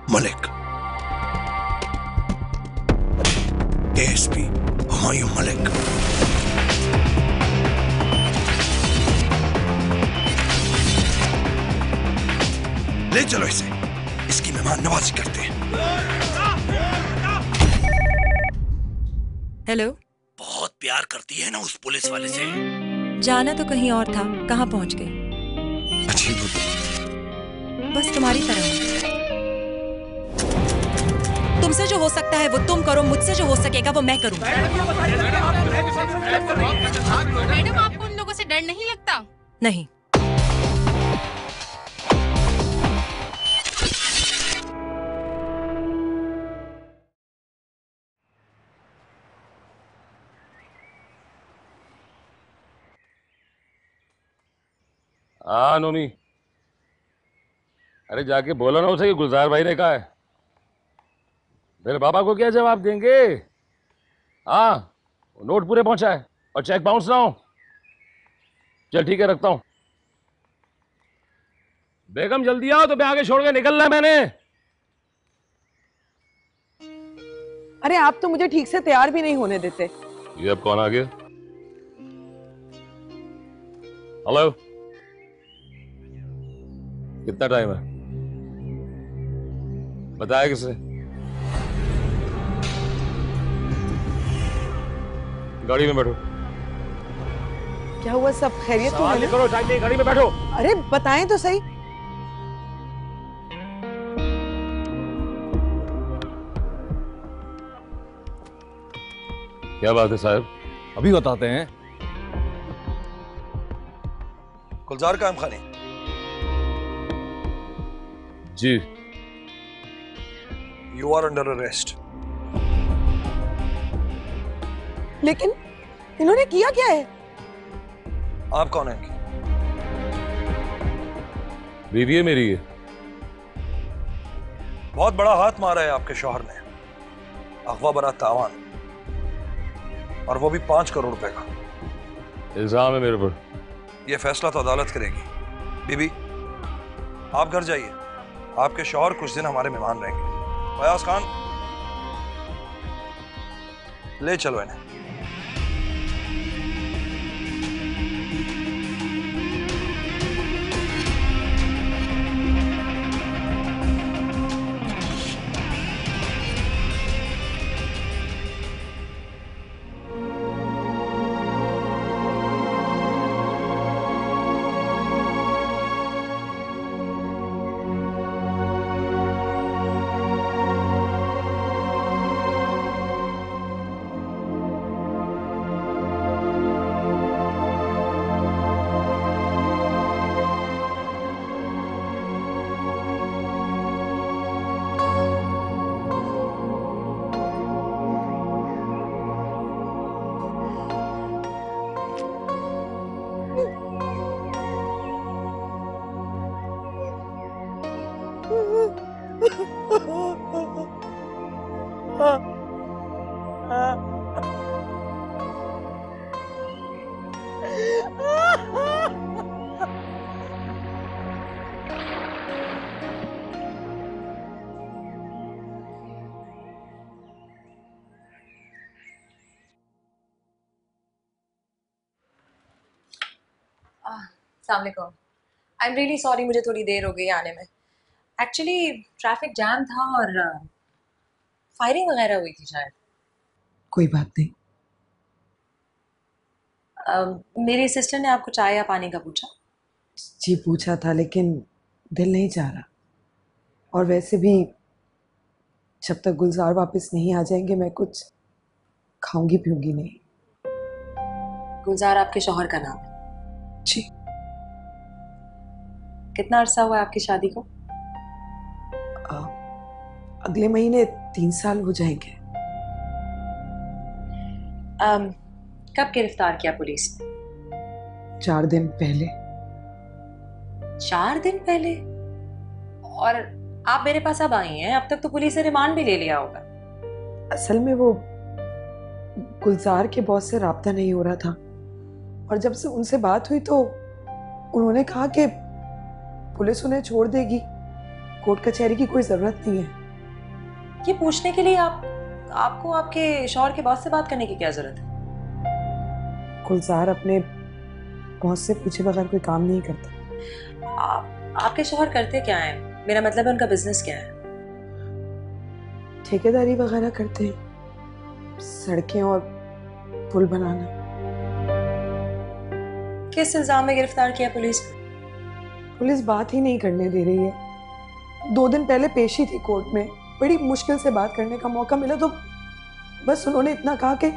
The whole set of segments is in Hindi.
मलिक, एएसपी हुमायूं मलिक। ले चलो इसे, इसकी मेहमान नवाजी करते हैं। हेलो। बहुत प्यार करती है ना उस पुलिस वाले से। जाना तो कहीं और था, कहाँ पहुंच गई? अजीब, बस तुम्हारी तरह। तुमसे जो हो सकता है वो तुम करो, मुझसे जो हो सकेगा वो मैं करूँ। मैडम, आपको उन लोगों से डर नहीं लगता? नहीं। हाँ नोमी, अरे जाके बोलो ना उसे कि गुलजार भाई ने कहा है। मेरे पापा को क्या जवाब देंगे? हाँ, नोट पूरे पहुंचा है और चेक बाउंस ना हो। चल ठीक है, रखता हूं। बेगम जल्दी आओ, तो मैं आगे छोड़ के निकलना है मैंने। अरे आप तो मुझे ठीक से तैयार भी नहीं होने देते। ये अब कौन आ गया? हेलो, कितना टाइम है? बताया किसे? गाड़ी में बैठो। क्या हुआ, सब खैरियत तो है ना? करो, चाहिए गाड़ी में बैठो। अरे बताएं तो सही। क्या बात है साहब? अभी बताते हैं। Gulzar Kayam Khani ji. You are under arrest. लेकिन इन्होंने किया क्या है? आप कौन हैं? बीवी है मेरी ये। बहुत बड़ा हाथ मारा है आपके शौहर ने, अगवा बरा तावान, और वो भी 5 करोड़ रुपए का। इल्जाम है मेरे पर। यह फैसला तो अदालत करेगी। बीबी, आप घर जाइए, आपके शौहर कुछ दिन हमारे मेहमान रहेंगे। फयाज खान, ले चलो इन्हें। अस्सलाम वालेकुम। आई एम रियली सॉरी, मुझे थोड़ी देर हो गई आने में। एक्चुअली ट्रैफिक जैम था और फायरिंग वगैरह हुई थी शायद। कोई बात नहीं। मेरी सिस्टर ने आपको चाय या पानी का पूछा? जी पूछा था, लेकिन दिल नहीं चाह रहा। और वैसे भी जब तक गुलजार वापस नहीं आ जाएंगे मैं कुछ खाऊंगी पीऊंगी नहीं। गुलजार आपके शौहर का नाम है? जी। कितना अरसा हुआ आपकी शादी को? अगले महीने 3 साल हो जाएंगे। कब गिरफ्तार किया पुलिस ने? 4 दिन पहले। 4 दिन पहले? और आप मेरे पास अब आई हैं, अब तक तो पुलिस ने रिमांड भी ले लिया होगा। असल में वो गुलजार के बॉस से राब्ता नहीं हो रहा था, और जब से उनसे बात हुई तो उन्होंने कहा कि पुलिस उन्हें छोड़ देगी, कोर्ट कचहरी की कोई जरूरत नहीं है। ये पूछने के लिए आपको आपके शौहर के बॉस से बात करने की क्या जरूरत है? गुलजार अपने बॉस से पूछे बगैर कोई काम नहीं करता। आपके शौहर करते क्या है? मेरा मतलब है उनका बिजनेस क्या है? ठेकेदारी वगैरह करते हैं, सड़कें और पुल बनाना। किस इल्जाम में गिरफ्तार किया पुलिस? पुलिस बात ही नहीं करने दे रही है। 2 दिन पहले पेशी थी कोर्ट में, बड़ी मुश्किल से बात करने का मौका मिला तो बस उन्होंने इतना कहा कि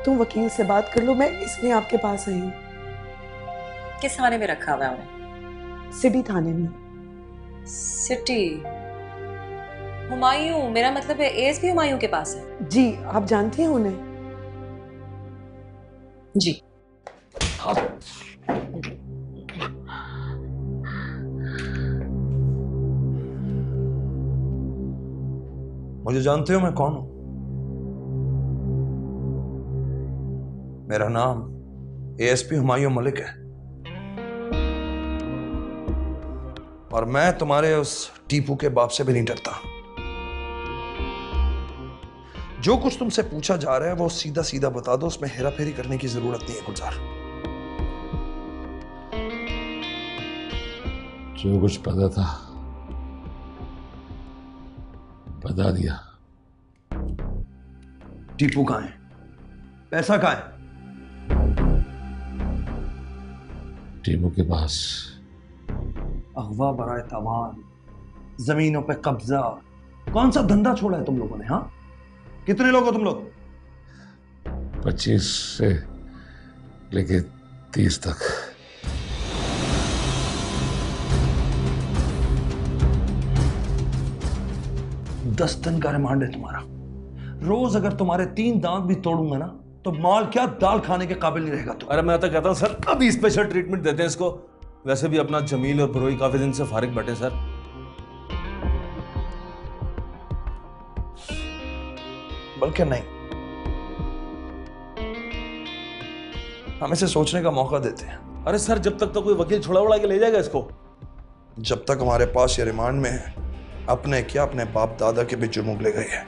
तुम वकील से बात कर लो, मैं इसलिए आपके पास आई हूँ। किस थाने में रखा हुआ है उन्हें? सिटी थाने में। सिटी? हुमायूं, मेरा मतलब है एएसपी हुमायूं के पास है। जी, आप जानती हैं उन्हें? जी। मुझे जानते हो मैं कौन हूं? मेरा नाम एएसपी हुमायूं मलिक है और मैं तुम्हारे उस टीपू के बाप से भी नहीं डरता। जो कुछ तुमसे पूछा जा रहा है वो सीधा सीधा बता दो, उसमें हेरा फेरी करने की जरूरत नहीं है गुलजार। जो कुछ पता था बता दिया। टीपू कहां है? पैसा कहां है? टीपू के पास। अगवा बराए तवान, जमीनों पे कब्जा, कौन सा धंधा छोड़ा है तुम लोगों ने? हाँ, कितने लोग हो तुम लोग? 25 से लेके 30 तक। दस दिन का रिमांड है तुम्हारा। रोज अगर तुम्हारे 3 दांत भी तोड़ूंगा ना तो माल क्या दाल खाने के काबिल नहीं रहेगा तुम। अरे मैं तो कहता हूँ सर अभी स्पेशल ट्रीटमेंट देते हैं इसको। वैसे भी अपना जमील और बरोई काफी दिन से फारिग बैठे सर। बल्कि नहीं, हम इसे सोचने का मौका देते हैं। अरे सर जब तक तो कोई वकील छुड़ा उड़ा के ले जाएगा इसको। जब तक हमारे पास ये रिमांड में है, अपने क्या अपने बाप दादा के भी जुर्म उगले गए हैं।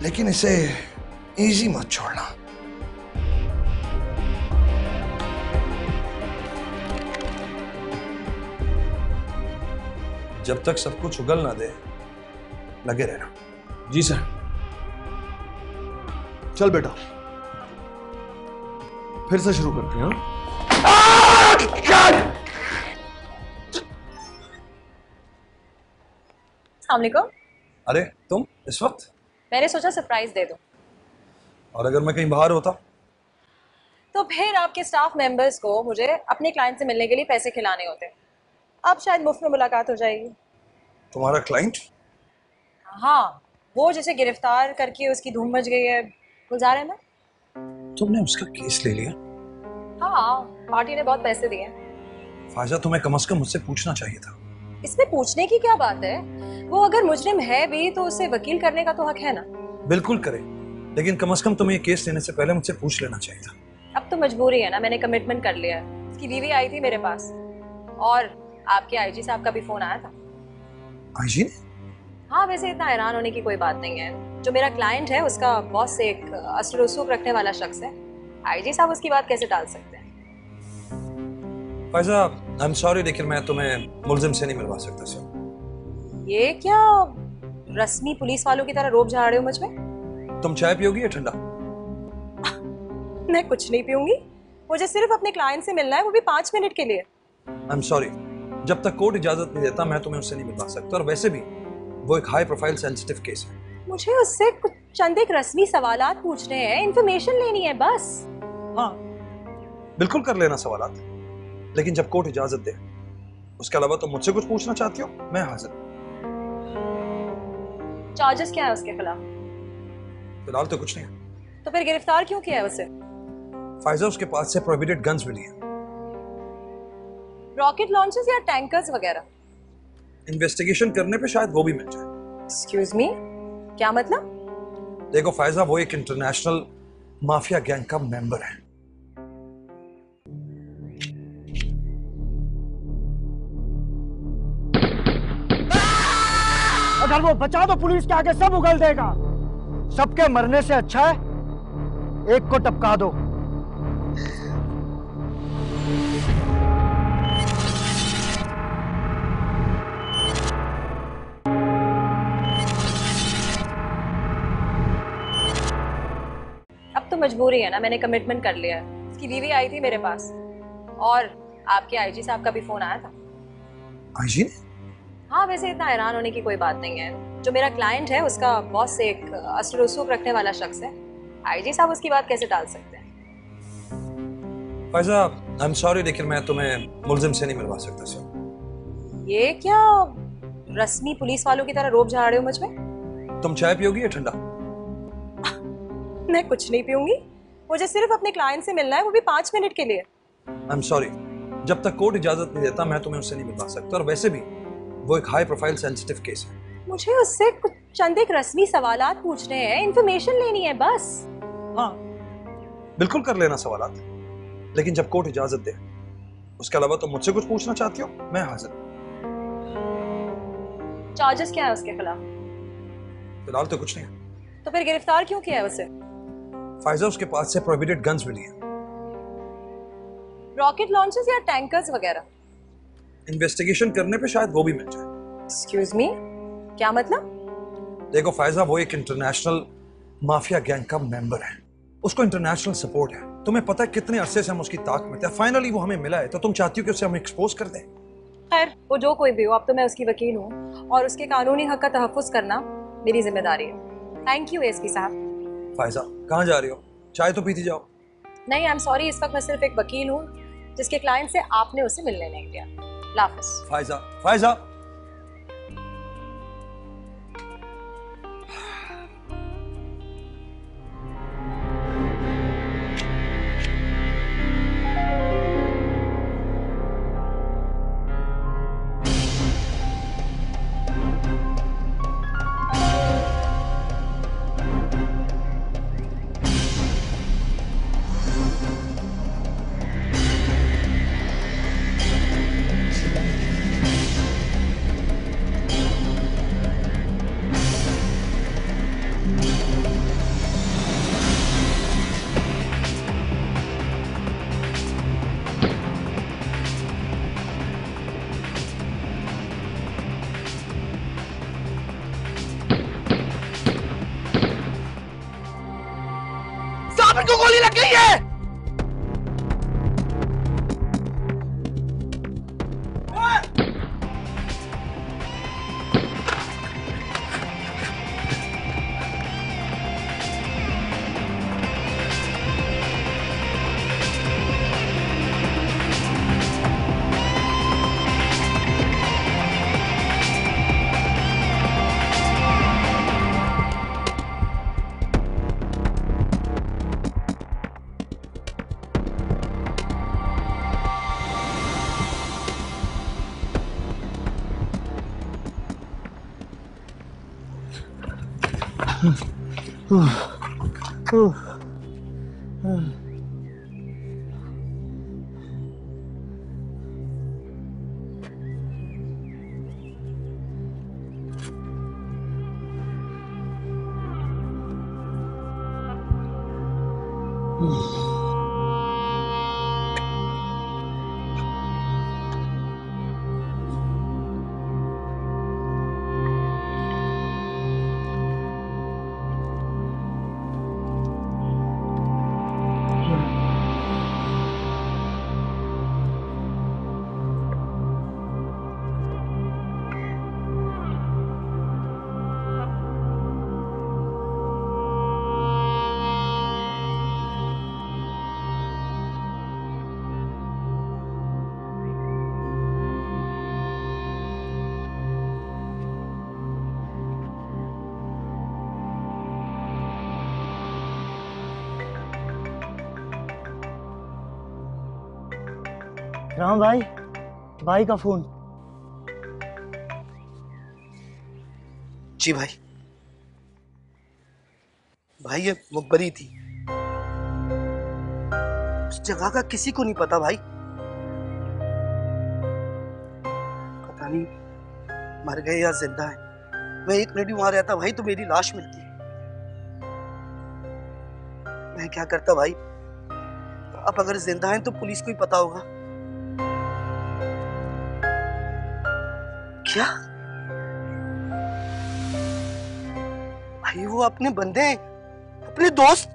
लेकिन इसे इजी मत छोड़ना। जब तक सब कुछ उगल ना दे लगे रहना। जी सर। चल बेटा फिर से शुरू करते हैं। अस्सलाम वालेकुम। अरे तुम इस वक्त? मैंने सोचा सरप्राइज दे दूं। और अगर मैं कहीं बाहर होता? तो फिर आपके स्टाफ मेंबर्स को मुझे अपने क्लाइंट से मिलने के लिए पैसे खिलाने होते। अब शायद मुफ्त में मुलाकात हो जाएगी। तुम्हारा क्लाइंट? हाँ, वो जिसे गिरफ्तार करके उसकी धूम मच गई है, गुलजार है ना? तुमने उसका केस ले लिया? हाँ, पार्टी ने बहुत पैसे दिए। फायजा तुम्हें कम से कम मुझसे पूछना चाहिए था। इसमें पूछने की क्या बात है? वो अगर मुजरिम है भी तो उसे वकील करने का तो हक है ना। बिल्कुल करे, लेकिन कम से कम तुम्हें ये केस लेने से पहले मुझसे पूछ लेना चाहिए था। अब तो मजबूरी है ना, मैंने कमिटमेंट कर लिया है। उसकी बीवी आई थी मेरे पास और आपके आईजी साहब का भी फोन आया था। आईजी ने? हाँ, वैसे इतना हैरान होने की कोई बात नहीं है। जो मेरा क्लाइंट है उसका बॉस एक असर रसूख रखने वाला शख्स है। आईजी साहब उसकी बात कैसे टाल सकते हैं? फायजा, आई एम सॉरी, लेकिन मैं तुम्हें मुलजिम से नहीं मिलवा सकता सर। ये क्या रस्मी पुलिस वालों की तरह रोब झाड़ रहे हो मुझ में? तुम चाय पियोगी या ठंडा? मैं कुछ नहीं पीऊंगी। मुझे सिर्फ अपने क्लाइंट से मिलना है, वो भी 5 मिनट के लिए। आई एम सॉरी, जब तक कोर्ट इजाजत नहीं देता मैं तुम्हें उससे नहीं मिलवा सकता। और वैसे भी वो एक हाई प्रोफाइल सेंसिटिव केस है। मुझे उससे कुछ चंद एक रस्मी सवालात पूछने हैं, इन्फॉर्मेशन लेनी है बस। हाँ, बिल्कुल कर लेना सवालात, लेकिन जब कोर्ट इजाजत दे। उसके अलावा तुम मुझसे कुछ पूछना चाहती हो, मैं हाजिर हूं। चार्जेस क्या है उसके खिलाफ? फिलहाल तो कुछ नहीं। तो फिर गिरफ्तार क्यों किया है उसे? फायजा, उसके पास से प्रोहिबिटेड गन्स मिली हैं। रॉकेट लॉन्चर्स या टैंकर्स वगैरह? इन्वेस्टिगेशन करने पे शायद वो भी मिल जाए। एक्सक्यूज मी, क्या मतलब? देखो फायजा, वो एक इंटरनेशनल माफिया गैंग का मेंबर है। अगर वो बचा तो पुलिस के आगे सब उगल देगा। सबके मरने से अच्छा है एक को टपका दो। अब तो मजबूरी है ना, मैंने कमिटमेंट कर लिया है। उसकी बीवी आई थी मेरे पास और आपके आईजी साहब का भी फोन आया था। आईजी ने? हाँ, वैसे इतना हैरान होने की कोई बात नहीं है। जो मेरा क्लाइंट है उसका बॉस एक असर रसूख रखने वाला शख्स है। आईजी साहब उसकी बात कैसे टाल सकते हैं? फायजा, आई एम सॉरी लेकिन मैं तुम्हें मुलजिम से नहीं मिलवा सकता सर। ये क्या रस्मी पुलिस वालों की तरह रोब झाड़ रहे हो मुझ में? तुम चाय पियोगी या ठंडा? मैं कुछ नहीं पीऊंगी, मुझे सिर्फ अपने क्लाइंट से मिलना है, वो भी 5 मिनट के लिए। आई एम सॉरी, जब तक कोर्ट इजाजत नहीं देता मैं तुम्हें उससे नहीं मिलवा सकता, और वैसे भी वो एक हाई प्रोफाइल सेंसिटिव केस है। मुझे उससे कुछ चंद एक रस्मी सवालात पूछने हैं, इंफॉर्मेशन लेनी है बस। हाँ, बिल्कुल कर लेना सवालात, लेकिन जब कोर्ट इजाजत दे। उसके अलावा तुम मुझसे कुछ पूछना चाहती हो, मैं हाजिर हूं। चार्जेस क्या है उसके खिलाफ? फिलहाल तो कुछ नहीं। तो फिर गिरफ्तार क्यों किया है उसे? फायजा, उसके पास से प्रोहिबिटेड गन्स मिली हैं। रॉकेट लॉन्चर्स या टैंकर्स वगैरह? इन्वेस्टिगेशन करने पे शायद वो भी मिल जाए। एक्सक्यूज मी, क्या मतलब? देखो फायजा, वो एक इंटरनेशनल माफिया गैंग का मेंबर है, उसको इंटरनेशनल सपोर्ट है। तुम्हें पता है कितने अरसे से हम उसकी ताक में थे, फाइनली वो हमें मिला है, तो तुम चाहती हो कि उसे हम एक्सपोज कर दें? खैर, वो जो कोई भी हो, अब तो मैं उसकी वकील हूँ और उसके कानूनी हक का तहफ्फुज़ करना मेरी जिम्मेदारी है। थैंक यू एसपी साहब। फायजा, कहाँ जा रही हो? चाय तो पीती जाओ। नहीं, आई एम सॉरी, इस वक्त मैं सिर्फ एक वकील हूँ जिसके क्लाइंट से आपने उसे मिलने नहीं दिया। लाफिज। फायजा, फायजा, साबिर को गोली लग गई है। राम भाई, भाई का फोन। जी भाई, भाई ये मुखबरी थी, उस जगह का किसी को नहीं पता भाई। पता नहीं मर गए या जिंदा है। मैं 1 मिनट भी वहां रहता भाई तो मेरी लाश मिलती। मैं क्या करता भाई? अब अगर जिंदा है तो पुलिस को ही पता होगा। क्या भाई वो अपने बंदे हैं, अपने दोस्त?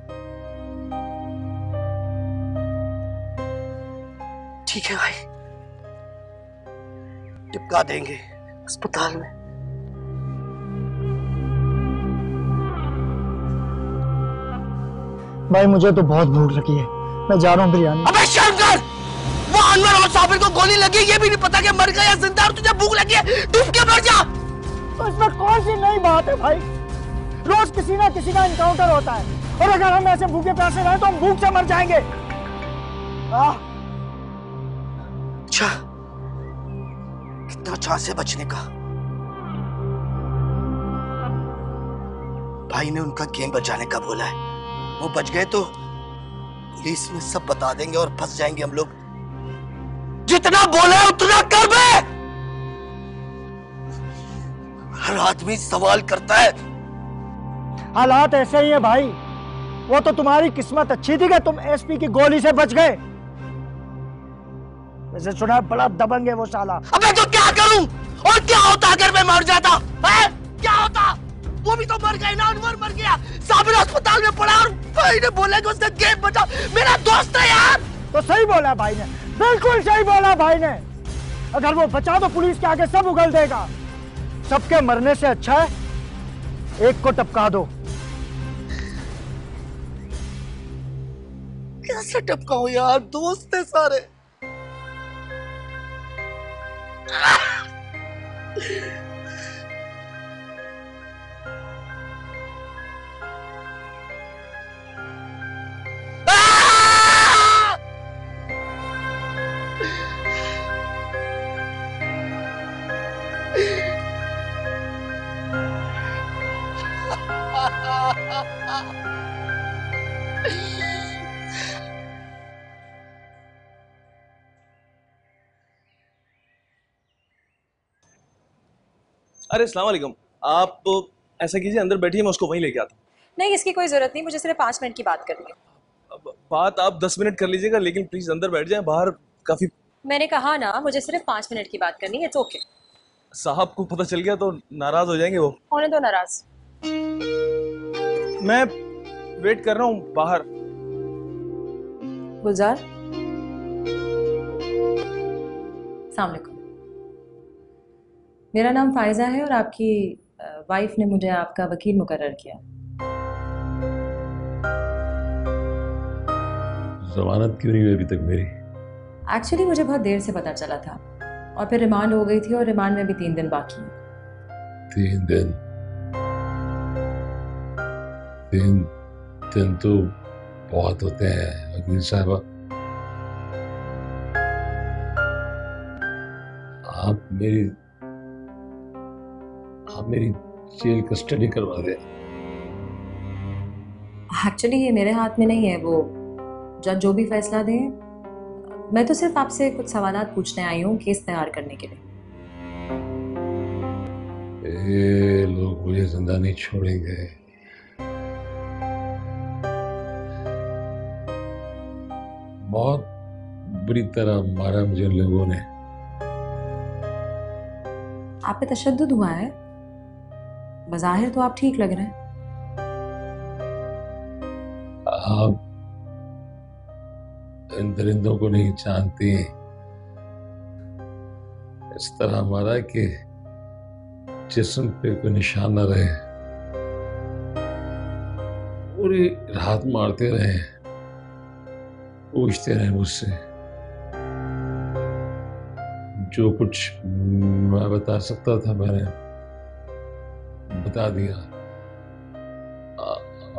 ठीक है भाई, टिपका देंगे अस्पताल में। भाई मुझे तो बहुत भूख लगी है, मैं जा रहा हूँ बिरयानी। अबे शर्म कर! वो अनवर और साबिर को गोली लगी, ये भी नहीं पता कि मर गया या जिंदा, और तुझे भूख लगी है, डूब के मर जा। तो इसमें कौन सी नई बात है भाई? रोज किसी ना किसी का एनकाउंटर होता है, और अगर हम ऐसे भूखे प्यासे रहे तो हम भूख से मर जाएंगे। अच्छा, कितना चांस है बचने का? भाई ने उनका गेम बचाने का बोला है, वो बच गए तो पुलिस में सब बता देंगे और फंस जाएंगे हम लोग। जितना बोले उतना कर बे। हर आदमी सवाल करता है। हालात ऐसे ही है भाई। वो तो तुम्हारी किस्मत अच्छी थी कि तुम एसपी की गोली से बच गए। वैसे सुना है बड़ा दबंग है वो साला। अबे तो क्या करूं? और क्या होता अगर मैं मर जाता है? क्या होता? वो भी तो मर गए ना, अनवर मर गया, साबिर अस्पताल में पड़ा, और भाई ने बोला कि उसका गेम बचा। मेरा दोस्त है यार। तो सही बोला भाई ने, बिल्कुल सही बोला भाई ने। अगर वो बचा तो पुलिस के आगे सब उगल देगा। सबके मरने से अच्छा है एक को टपका दो। कैसे टपकाऊं यार, दोस्त है सारे। अरे अस्सलाम वालेकुम, आप ऐसा कीजिए अंदर बैठिए, मैं उसको वहीं लेके आता हूँ। नहीं, इसकी कोई जरूरत नहीं, मुझे सिर्फ 5 मिनट की बात करनी है। बात आप 10 मिनट कर लीजिएगा, लेकिन प्लीज अंदर बैठ जाएं, बाहर काफी। मैंने कहा ना, मुझे सिर्फ 5 मिनट की बात करनी है। It's okay. साहब को पता चल गया तो नाराज हो जाएंगे वो। होने दो नाराज। मैं वेट कर रहा हूँ बाहर। गुलजार, अस्सलाम वालेकुम। मेरा नाम फायजा है और आपकी वाइफ ने मुझे आपका वकील मुकर्रर किया। जमानत क्यों नहीं हुई अभी तक मेरी? एक्चुअली मुझे बहुत देर से पता चला था, और फिर रिमांड हो गई थी, और रिमांड में भी 3 दिन बाकी हैं। 3 दिन? 3 दिन तो बहुत होते हैं वकील साहब। आप मेरी जेल कस्टडी करवा दें। एक्चुअली ये मेरे हाथ में नहीं है, वो जज जो भी फैसला दे। मैं तो सिर्फ आपसे कुछ सवालात पूछने आई हूँ केस तैयार करने के लिए। ये लोग मुझे जिंदा नहीं छोड़ेंगे। बहुत बुरी तरह मारा मुझे लोगों ने। आप पे तशद्दुद हुआ है? बज़ाहिर तो आप ठीक लग रहे हैं। आप इन दरिंदों को नहीं जानती। इस तरह मारा कि जिस्म पे कोई निशान न रहे। पूरी रात मारते रहे, पूछते रहे मुझसे। जो कुछ मैं बता सकता था मैंने बता दिया।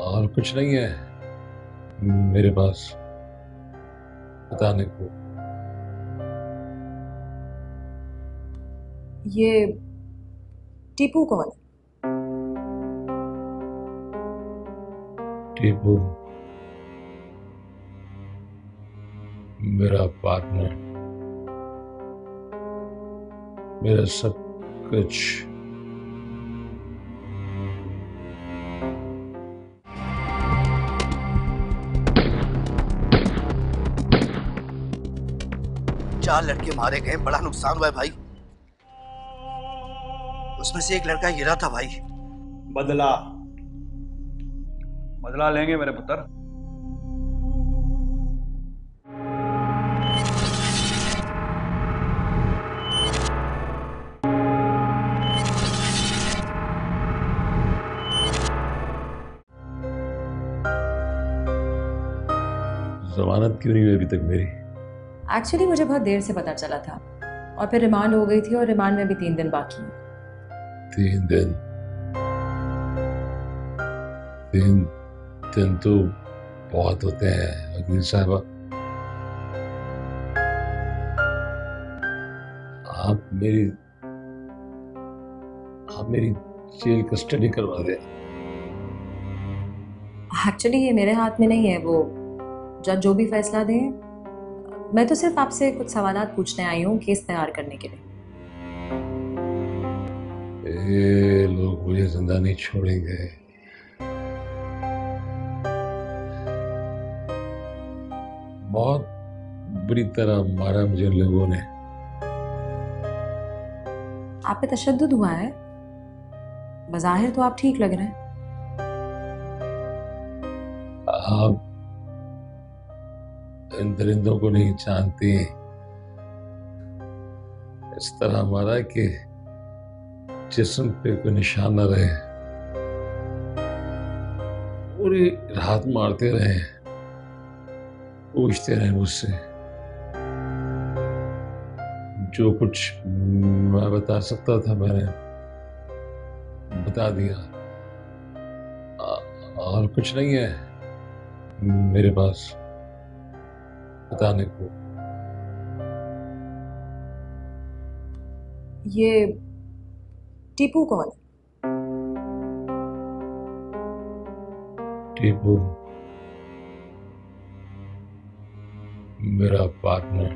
और कुछ नहीं है मेरे पास बताने को। ये टीपू कौन है? टीपू मेरा पार्टनर, मेरा सब कुछ, 4 लड़के मारे गए, बड़ा नुकसान हुआ है भाई। उसमें से एक लड़का हीरा था भाई। बदला बदला लेंगे मेरे पुत्र। जमानत क्यों नहीं हुई अभी तक मेरी? एक्चुअली मुझे बहुत देर से पता चला था और फिर रिमांड हो गई थी और रिमांड में भी 3 दिन बाकी हैं। 3 दिन? 3 दिन तो बहुत होते हैं वकील साहब। आप मेरी जेल कस्टडी करवा दें। एक्चुअली ये मेरे हाथ में नहीं है, वो जज जो भी फैसला दे। मैं तो सिर्फ आपसे कुछ सवालात पूछने आई हूँ केस तैयार करने के लिए। ये लोग मुझे जिंदा नहीं छोड़ेंगे। बहुत बुरी तरह मारा मुझे लोगों ने। आप पे तशद्दुद हुआ है? बज़ाहिर तो आप ठीक लग रहे हैं। आप इन दरिंदों को नहीं जानती। इस तरह मारा कि जिस्म पे कोई निशान न रहे। पूरी रात मारते रहे, पूछते रहे मुझसे। जो कुछ मैं बता सकता था मैंने बता दिया। और कुछ नहीं है मेरे पास बताने को। ये टीपू कौन है? टीपू मेरा पार्टनर,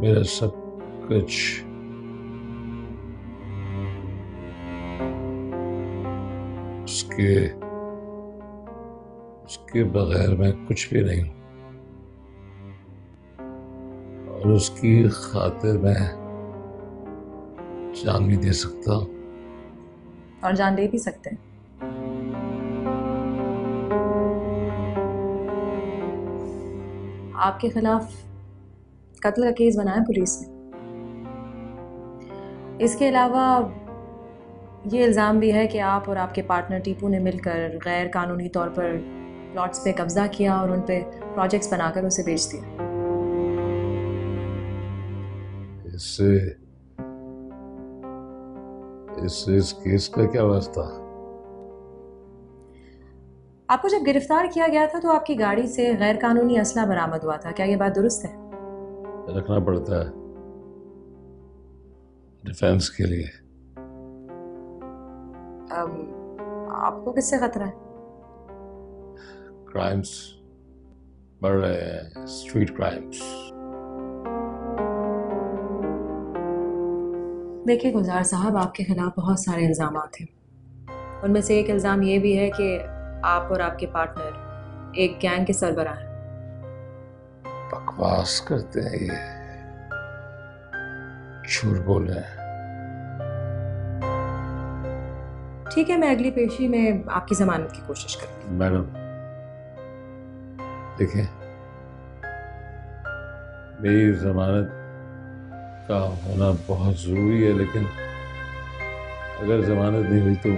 मेरा सब कुछ। उसके बगैर मैं कुछ भी नहीं हूं और उसकी खातिर मैं जान भी दे सकता और जान दे भी सकते हैं। आपके खिलाफ कत्ल का केस बनाया पुलिस ने। इसके अलावा ये इल्ज़ाम भी है कि आप और आपके पार्टनर टीपू ने मिलकर गैर कानूनी तौर पर प्लॉट्स पे कब्जा किया और उन पे प्रोजेक्ट्स बनाकर उसे बेच दिया। इससे इस केस का क्या वास्ता? आपको जब गिरफ्तार किया गया था तो आपकी गाड़ी से गैर कानूनी असला बरामद हुआ था, क्या ये बात दुरुस्त है? रखना पड़ता है डिफेंस के लिए। आपको किससे खतरा है? क्राइम्स बढ़ रहे हैं, स्ट्रीट क्राइम्स। देखिए गुलजार साहब, आपके खिलाफ बहुत सारे इल्ज़ामात हैं। उनमें से एक इल्ज़ाम ये भी है कि आप और आपके पार्टनर एक गैंग के सरबराह हैं। बकवास करते हैं ये, झूठ बोल रहे हैं। ठीक है, मैं अगली पेशी में आपकी जमानत की कोशिश करूंगी। मैडम देखिए, मेरी जमानत का होना बहुत जरूरी है, लेकिन अगर जमानत नहीं हुई तो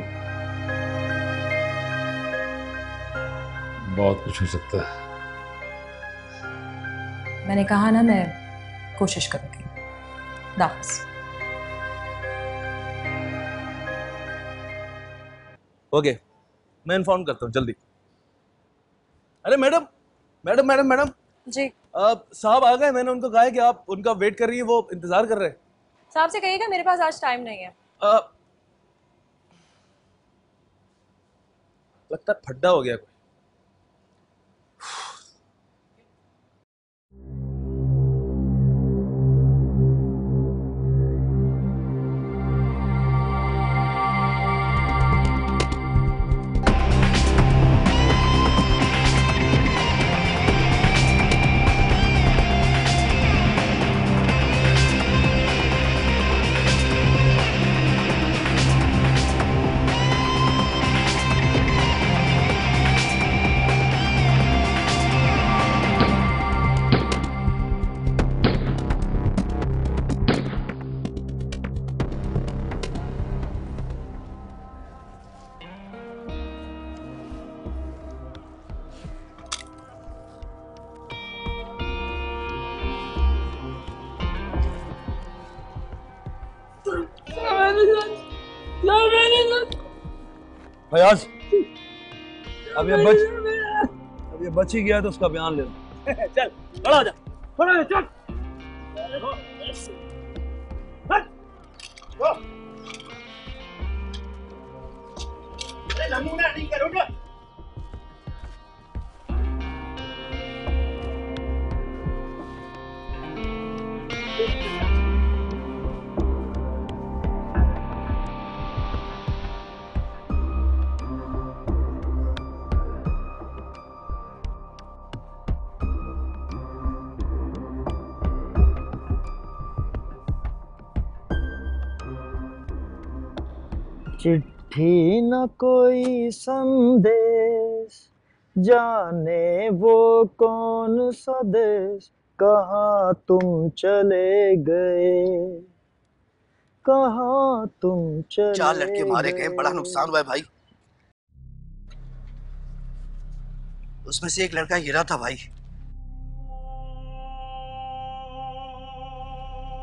बहुत कुछ हो सकता है। मैंने कहा ना, मैं कोशिश करूंगी। दाफिज। ओके, मैं इन्फॉर्म करता हूँ जल्दी। अरे मैडम मैडम मैडम मैडम जी साहब आ गए। मैंने उनको कहा है कि आप उनका वेट कर रही हैं, वो इंतजार कर रहे हैं। साहब से कहिएगा मेरे पास आज टाइम नहीं है। लगता है फड्डा हो गया कोई। फयाज, अब ये बच ही गया है तो उसका बयान ले लो। चल खड़ा हो जा, खड़ा हो जा, चल। नमूना नहीं करोगे। चिट्ठी न कोई संदेश, जाने वो कौन सा देश, कहाँ तुम चले गए, कहाँ तुम चले 4 लड़के मारे गए, बड़ा नुकसान हुआ है भाई। उसमें से एक लड़का हीरा था भाई।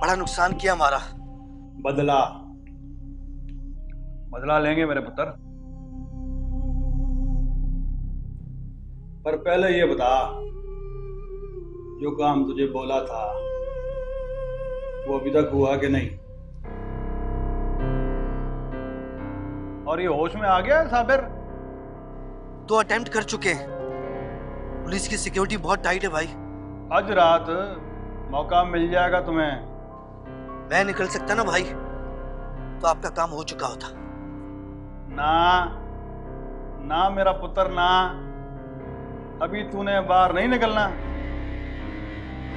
बड़ा नुकसान किया हमारा। बदला बदला लेंगे मेरे पुत्र। पर पहले ये बता, जो काम तुझे बोला था वो अभी तक हुआ कि नहीं? और ये होश में आ गया साबिर? 2 अटेम्प्ट कर चुके हैं। पुलिस की सिक्योरिटी बहुत टाइट है भाई। आज रात मौका मिल जाएगा तुम्हें। मैं निकल सकता ना भाई तो आपका काम हो चुका होता। ना ना मेरा पुत्र ना, अभी तूने बाहर नहीं निकलना।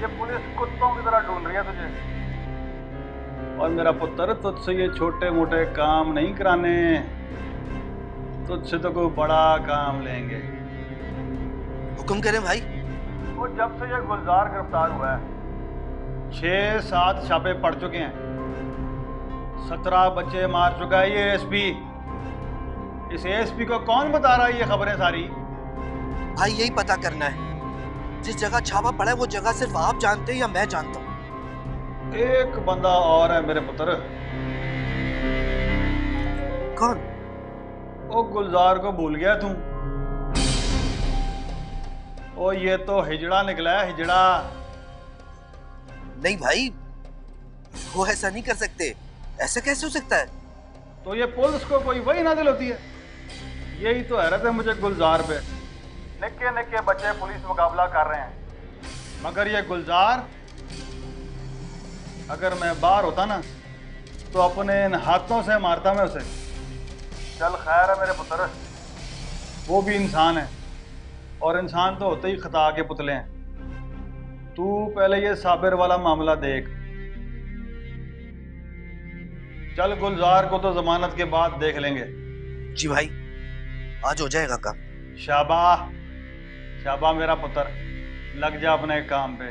ये पुलिस कुत्तों की तरह ढूंढ रही है तुझे। और मेरा पुत्र, तुझसे ये छोटे मोटे काम नहीं कराने, तुझसे तो कोई बड़ा काम लेंगे। हुक्म करें भाई। वो जब से ये गुलजार गिरफ्तार हुआ है 6-7 छापे पड़ चुके हैं, 17 बच्चे मार चुका है ये एसपी। इस एसपी को कौन बता रहा है ये खबरें सारी? भाई यही पता करना है, जिस जगह छापा पड़ा है वो जगह सिर्फ आप जानते हैं या मैं जानता हूँ? एक बंदा और है मेरे पुत्र। कौन? वो गुलजार को भूल गया तू? ओ ये तो हिजड़ा निकला है, हिजड़ा। नहीं भाई, वो ऐसा नहीं कर सकते। ऐसा कैसे हो सकता है? तो ये पुलिस को कोई वही नादिल होती है। यही तो हैरत है मुझे गुलजार पे। निक्के निक्के बच्चे पुलिस मुकाबला कर रहे हैं, मगर ये गुलजार, अगर मैं बाहर होता ना तो अपने इन हाथों से मारता मैं उसे। चल खैर है मेरे पुत्र, वो भी इंसान है और इंसान तो होते ही खता के पुतले हैं। तू पहले ये साबिर वाला मामला देख। चल गुलजार को तो जमानत के बाद देख लेंगे। जी भाई, आज हो जाएगा काम। शाबाश शाबाश मेरा पुत्र, लग जा अपने काम पे।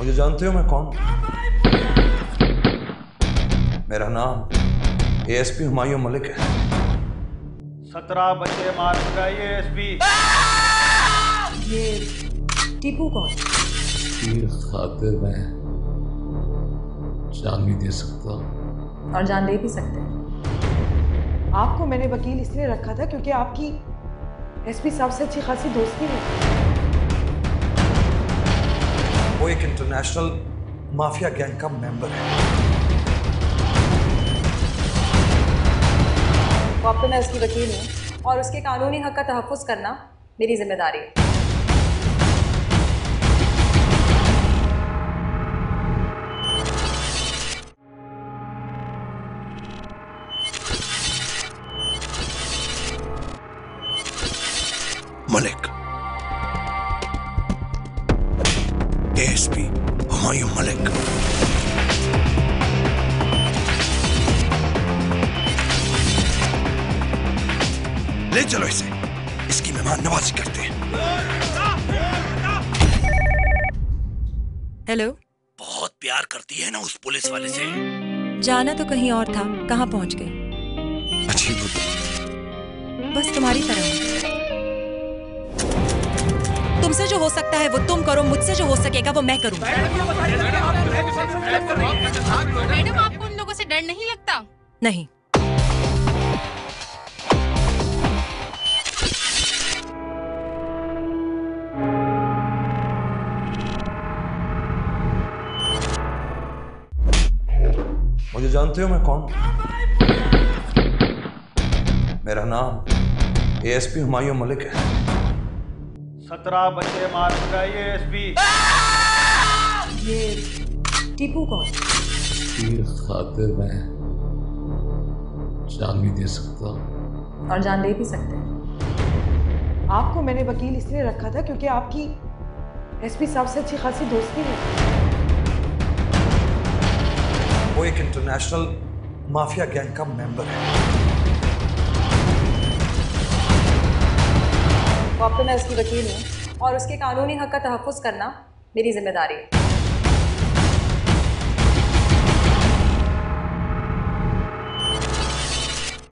मुझे जानते हो मैं कौन हूं? मेरा नाम एएसपी हुमायूं मलिक है। 17 बच्चे मार चुका है ये एसपी। ये टीपू कौन? ये खातिर मैं जान भी दे सकता हूँ और जान दे भी सकते हैं। आपको मैंने वकील इसलिए रखा था क्योंकि आपकी एसपी साहब से अच्छी खासी दोस्ती है। वो एक इंटरनेशनल माफिया गैंग का मेंबर है। वो अब तो मैं उसकी वकील हूँ और उसके कानूनी हक का तहफ़्फ़ुज़ करना मेरी जिम्मेदारी है। मलिक, एएसपी हुमायूं मलिक। ले चलो इसे, इसकी मेहमान नवाजी करते हैं। हेलो। बहुत प्यार करती है ना उस पुलिस वाले से। जाना तो कहीं और था, कहाँ पहुंच गई? अच्छी बस तुम्हारी तरह। तुमसे जो हो सकता है वो तुम करो, मुझसे जो हो सकेगा वो मैं करूंगा। मैडम आपको उन लोगों से डर नहीं लगता? नहीं। मुझे जानते हो मैं कौन हूं? मेरा नाम एएसपी हुमायूं मलिक है। 17 बच्चे मार चुका है ये एसपी। ये टीपू कौन? ये खातिर मैं जान भी दे सकता हूँ और जान दे भी सकते हैं। आपको मैंने वकील इसलिए रखा था क्योंकि आपकी एसपी साहब से अच्छी खासी दोस्ती है। वो एक इंटरनेशनल माफिया गैंग का मेंबर है। वो अब तो मैं उसकी वकील हूँ और उसके कानूनी हक का तहफ़्फ़ुज़ करना मेरी जिम्मेदारी है।